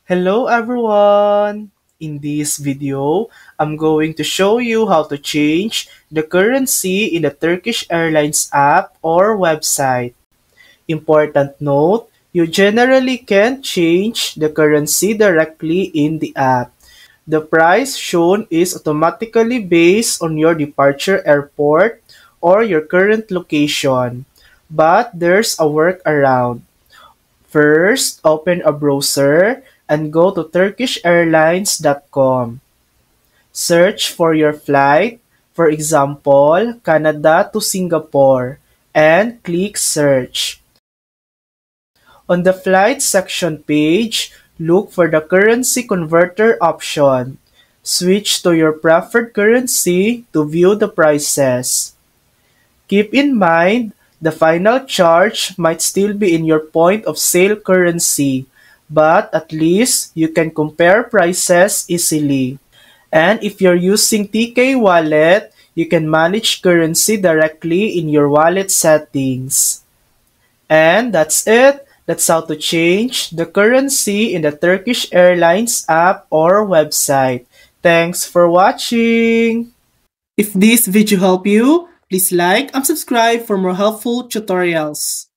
Hello everyone! In this video, I'm going to show you how to change the currency in the Turkish Airlines app or website. Important note, you generally can't change the currency directly in the app. The price shown is automatically based on your departure airport or your current location. But there's a workaround. First, open a browser and go to turkishairlines.com. Search for your flight, for example, Canada to Singapore, and click Search. On the flight section page, look for the currency converter option. Switch to your preferred currency to view the prices. Keep in mind, the final charge might still be in your point of sale currency, but at least you can compare prices easily. And if you're using TK Wallet, you can manage currency directly in your wallet settings. And that's it. That's how to change the currency in the Turkish Airlines app or website. Thanks for watching! If this video helped you, please like and subscribe for more helpful tutorials.